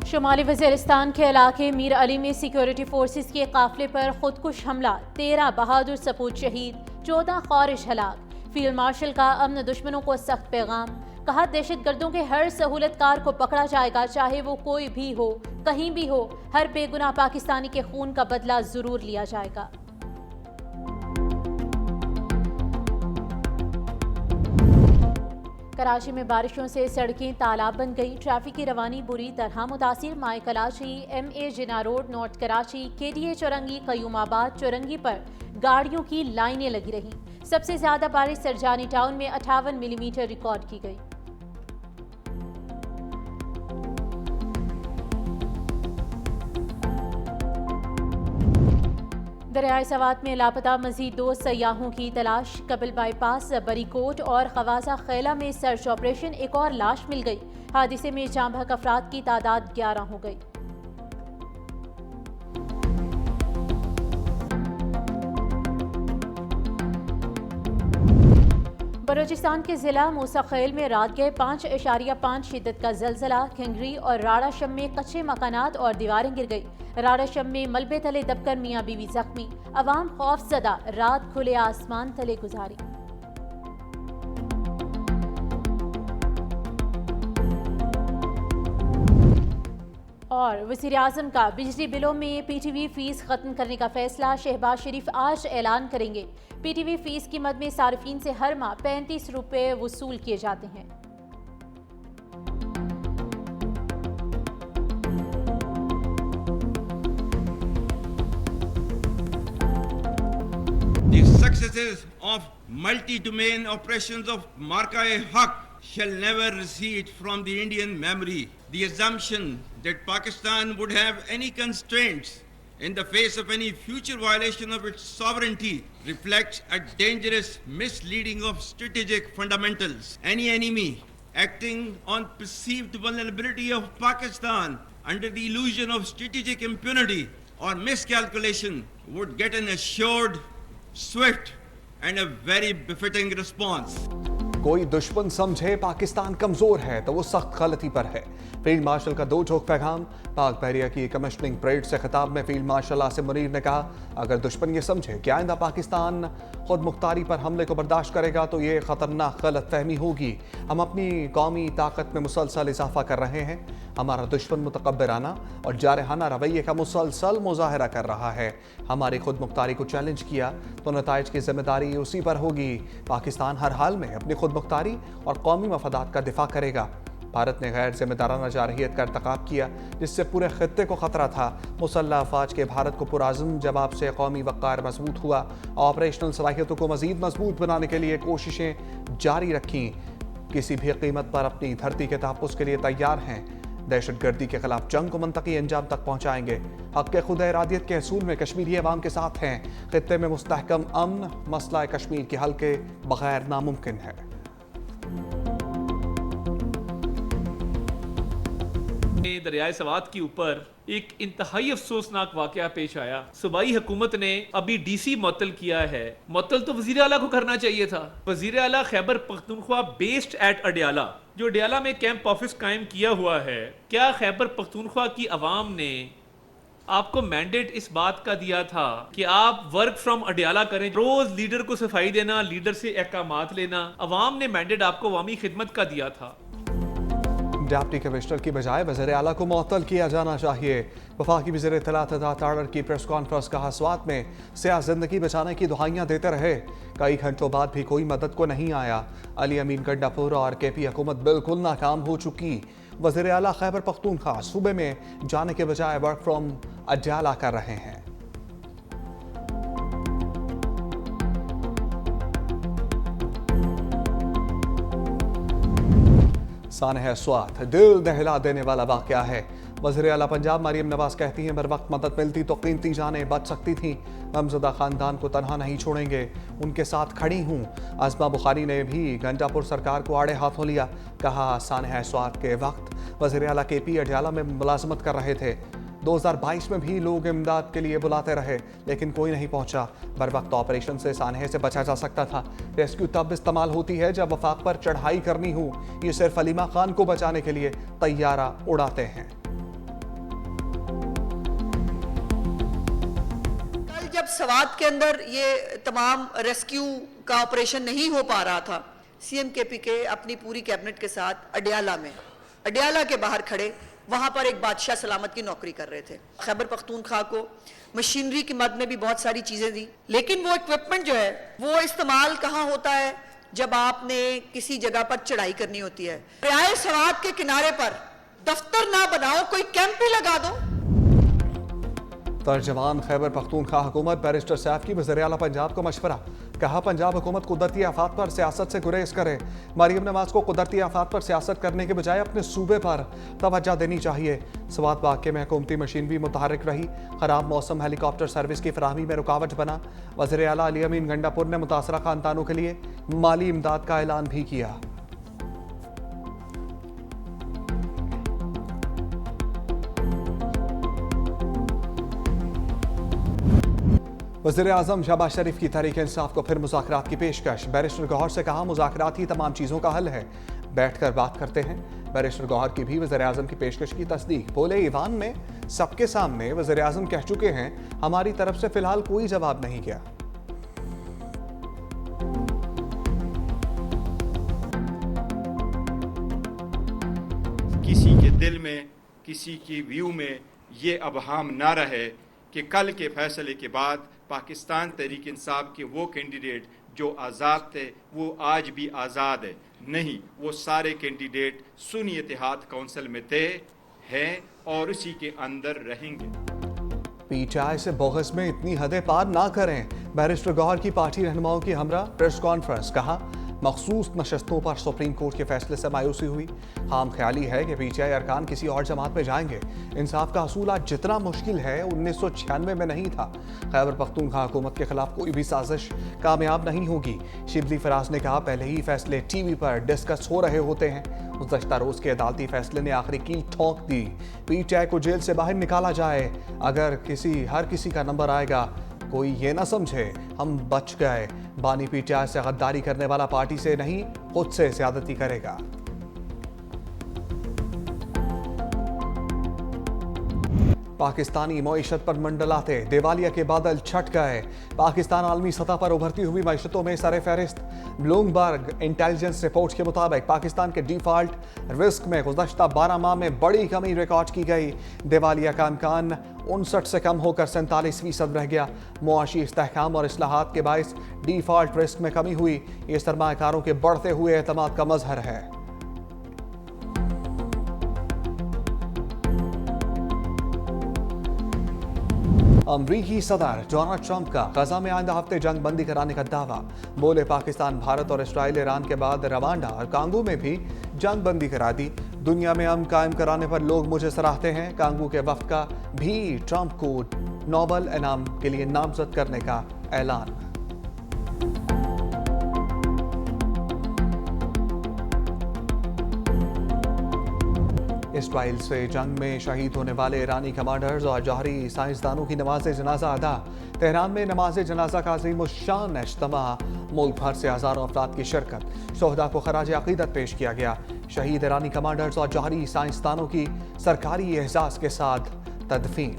शुमाली वज़ीरिस्तान के इलाके मीर अली में सिक्योरिटी फोर्सेस के काफिले पर खुदकुश हमला, 13 बहादुर सपूत शहीद, 14 ख़ारिज हलाक। फील्ड मार्शल का अमन दुश्मनों को सख्त पैगाम, कहा दहशतगर्दों के हर सहूलतकार को पकड़ा जाएगा, चाहे वो कोई भी हो, कहीं भी हो। हर बेगुनाह पाकिस्तानी के खून का बदला जरूर लिया जाएगा। कराची में बारिशों से सड़कें तालाब बन गई, ट्रैफिक की रवानी बुरी तरह मुतासिर। Mai Kolachi, MA Jinnah road, north Karachi, KDA Chowrangi, Qayyumabad Chowrangi पर गाड़ियों की लाइनें लगी रहीं। सबसे ज्यादा बारिश सरजानी टाउन में 58 मिलीमीटर रिकॉर्ड की गई। दरियाए सवात में लापता मजीद 2 सयाहों की तलाश। कबिल बाईपास, बरीकोट और खवाजा खैला में सर्च ऑपरेशन, एक और लाश मिल गई। हादसे में जाँ बहक अफराद की तादाद 11 हो गई। बलूचिस्तान के जिला मूसाखेल में रात गए 5.5 शिद्दत का जलजला। खिंगरी और राड़ाशम में कच्चे मकानात और दीवारें गिर गई। राड़ाशम में मलबे तले दबकर मियाँ बीवी जख्मी, अवाम खौफजदा रात खुले आसमान तले गुजारी। और वज़ीर आज़म का बिजली बिलों में PTV फीस खत्म करने का फैसला, शहबाज शरीफ आज ऐलान करेंगे। PTV फीस की मद में सार्फिन से हर माह 35 रुपये वसूल किए जाते हैं। The successes of multi-domain operations of Marka-e-Haq shall never recede from the Indian memory. The assumption that Pakistan would have any constraints in the face of any future violation of its sovereignty reflects a dangerous misleading of strategic fundamentals. Any enemy acting on perceived vulnerability of Pakistan under the illusion of strategic impunity or miscalculation would get an assured, swift and a very befitting response. कोई दुश्मन समझे पाकिस्तान कमजोर है तो वो सख्त गलती पर है। फील्ड मार्शल का 2 टोक पैगाम। पाक बहरिया की कमिश्निंग परेड से खिताब में फील्ड मार्शल आसिम मुनीर ने कहा, अगर दुश्मन ये समझे कि आइंदा पाकिस्तान खुद मुख्तारी पर हमले को बर्दाश्त करेगा तो ये खतरनाक गलत फहमी होगी। हम अपनी कौमी ताकत में मुसलसल इजाफा कर रहे हैं। हमारा दुश्मन मुतकब्बिराना और जारहाना रवैये का मुसलसल मुजाहरा कर रहा है। हमारी खुद मुख्तारी को चैलेंज किया तो नताइज की जिम्मेदारी उसी पर होगी। पाकिस्तान हर हाल में अपनी खुद मुख्तारी और कौमी मफादात का दिफा करेगा। भारत ने गैर जिम्मेदाराना जारहियत का irतकाब किया जिससे पूरे खित्ते को खतरा था। मुसल्लह अफवाज के भारत को पुराज़म जवाब से कौमी वक़ार मजबूत हुआ। ऑपरेशनल सलाहियतों को मज़ीद मजबूत बनाने के लिए कोशिशें जारी रखीं। किसी भी कीमत पर अपनी धरती के तहफ़्फ़ुज़ के लिए तैयार हैं। दहशतगर्दी के खिलाफ जंग को मंतकी अंजाम तक पहुँचाएंगे। हक़ के खुद इरादियत के असूल में कश्मीरी अवाम के साथ हैं। खित्ते में मुस्तहकम अमन मसला कश्मीर के हल के बगैर नामुमकिन है। दरियाए सवात के ऊपर एक इंतहाई अफसोसनाक वाकया पेश आया। सूबाई हुकूमत ने अभी DC मुअत्तल किया है। मुअत्तल तो वजीर आला को करना चाहिए था। वजीर आला खैबर पख्तूनख्वा बेस्ड एट अडयाला, जो अडयाला में कैंप ऑफिस कायम किया हुआ है, क्या खैबर पख्तूनख्वा की अवाम ने आपको मैंडेट इस बात का दिया था कि आप वर्क फ्रॉम अडयाला करें? रोज लीडर को सफाई देना, लीडर से अहकामात लेना, अवाम ने मैंडेट आपको अवामी खिदमत का दिया था। डिप्टी कमिश्नर की बजाय वज़ीर आला को मुअत्तल किया जाना चाहिए। वफाकी वज़ीर इत्तलात ताड़र की प्रेस कॉन्फ्रेंस का स्वात में सियाह जिंदगी बचाने की दुहाइयाँ देते रहे। कई घंटों बाद भी कोई मदद को नहीं आया। अली अमीन गंडापुर और KP हुकूमत बिल्कुल नाकाम हो चुकी। वज़ीर आला खैबर पख्तूनख्वा सूबे में जाने के बजाय वर्क फ्रॉम अडयाला कर रहे हैं। सानह स्वात दिल दहला देने वाला वाक़या है। वज़ीर आला पंजाब मरियम नवाज कहती हैं, बर वक्त मदद मिलती तो कीमती जानें बच सकती थीं। गमज़दा ख़ानदान को तनहा नहीं छोड़ेंगे, उनके साथ खड़ी हूँ। आज़मा बुखारी ने भी गंडापुर सरकार को आड़े हाथों लिया। कहा, सानह स्वात के वक्त वज़ीर आला KP अडयाला में मुलाजमत कर रहे थे। 2022 में भी लोग इमदाद के लिए बुलाते रहे, लेकिन कोई नहीं पहुंचा। बर वक्त ऑपरेशन से सानहे से बचा जा सकता था। रेस्क्यू तब इस्तेमाल होती है जब वफाक पर चढ़ाई करनी हो। ये सिर्फ अलीमा खान को बचाने के लिए तैयारा उड़ाते हैं। कल जब सवात के अंदर ये तमाम रेस्क्यू का ऑपरेशन नहीं हो पा रहा था, सीएम केपीके अपनी पूरी कैबिनेट के साथ अडियाला के बाहर खड़े, वहां पर एक बादशाह सलामत की नौकरी कर रहे थे। खैबर पख्तूनख्वा को मशीनरी की मद में भी बहुत सारी चीजें दी, लेकिन वो इक्विपमेंट जो है वो इस्तेमाल कहाँ होता है? जब आपने किसी जगह पर चढ़ाई करनी होती है। दरियाए सवात के किनारे पर दफ्तर ना बनाओ, कोई कैंप ही लगा दो। तर्जमान खैबर पख्तूनख्वा हुकूमत बैरिस्टर सैफ की वज़ीर आला पंजाब को मशवरा। कहा पंजाब हुकूमत कुदरती आफात पर सियासत से गुरेज करे। मरियम नवाज को कुदरती आफात पर सियासत करने के बजाय अपने सूबे पर तवज्जो देनी चाहिए। सवात वाक़े में हुकूमती मशीनरी मुतहरिक रही। खराब मौसम हेलीकॉप्टर सर्विस की फराहमी में रुकावट बना। वज़ीर आला अली अमीन गंडापुर ने मुतासरा खानदानों के लिए माली इमदाद का ऐलान भी किया। वज़ीर आज़म शहबाज शरीफ की तहरीक इंसाफ को फिर मुज़ाकरात की पेशकश। बैरिस्टर गौहर से कहा मुज़ाकरात ही तमाम चीज़ों का हल है, बैठकर बात करते हैं। बैरिस्टर गौहर की भी वज़ीर आज़म की पेशकश की तस्दीक। बोले ईवान में सबके सामने वज़ीर आज़म कह चुके हैं, हमारी तरफ से फिलहाल कोई जवाब नहीं किया। किसी के दिल में, किसी की व्यू में ये अबहाम ना रहे कि कल के फैसले के बाद पाकिस्तान तहरीक इंसाफ के वो कैंडिडेट जो आज़ाद थे वो आज भी आज़ाद है। नहीं, वो सारे कैंडिडेट सुन्नी इत्तेहाद काउंसिल में थे, हैं और उसी के अंदर रहेंगे। पीटीआई से बोगस में इतनी हदें पार ना करें। बैरिस्टर गौहर की पार्टी रहनुमाओं की हमरा प्रेस कॉन्फ्रेंस। कहा मखसूस नशस्तों पर सुप्रीम कोर्ट के फैसले से मायूसी हुई। खाम ख्याली है कि पीटीआई अरकान किसी और जमात में जाएंगे। इंसाफ का असूल आज जितना मुश्किल है 1996 में नहीं था। खैबर पख्तूनख्वा हुकूमत के खिलाफ कोई भी साजिश कामयाब नहीं होगी। शिबली फराज ने कहा पहले ही फैसले टीवी पर डिस्कस हो रहे होते हैं। गुज़श्ता रोज के अदालती फैसले ने आखिरी कील ठोंक दी। पीटीआई को जेल से बाहर निकाला जाए। अगर हर किसी का नंबर आएगा, कोई ये ना समझे हम बच गए। बानी पीटीआई से गद्दारी करने वाला पार्टी से नहीं, खुद से ज़्यादती करेगा। पाकिस्तानी मईशत पर मंडलाते दिवालिया के बादल छट गए। पाकिस्तान आलमी सतह पर उभरती हुई मईशतों में सरे फहरिस्त। ब्लूमबर्ग इंटेलिजेंस रिपोर्ट के मुताबिक पाकिस्तान के डिफॉल्ट रिस्क में गुज़श्ता 12 माह में बड़ी कमी रिकॉर्ड की गई। दिवालिया का इम्कान 59 से कम होकर 47% रह गया। मुआशी इस्तेहकाम और इस्लाहात के बायस डिफॉल्ट रिस्क में कमी हुई। ये सरमायाकारों के बढ़ते हुए एतमाद का मजहर है। अमरीकी सदर डोनाल्ड ट्रंप का गजा में आइंदा हफ्ते जंग बंदी कराने का दावा। बोले पाकिस्तान, भारत और इसराइल ईरान के बाद रवांडा और कांगो में भी जंग बंदी करा दी। दुनिया में अमन कायम कराने पर लोग मुझे सराहते हैं। कांगो के वफ्द का भी ट्रंप को नोबेल इनाम के लिए नामजद करने का ऐलान। इसराइल से जंग में शहीद होने वाले ईरानी कमांडर्स और जौहरी साइंसदानों की नमाज जनाजा अदा। तेहरान में नमाज जनाजा का अज़ीमुश्शान इज्तिमा। मुल्क भर से हज़ारों अफराद की शिरकत। शोहदा को खराज अक़ीदत पेश किया गया। शहीद ईरानी कमांडर्स और जौहरी साइंसदानों की सरकारी एहसास के साथ तदफीन।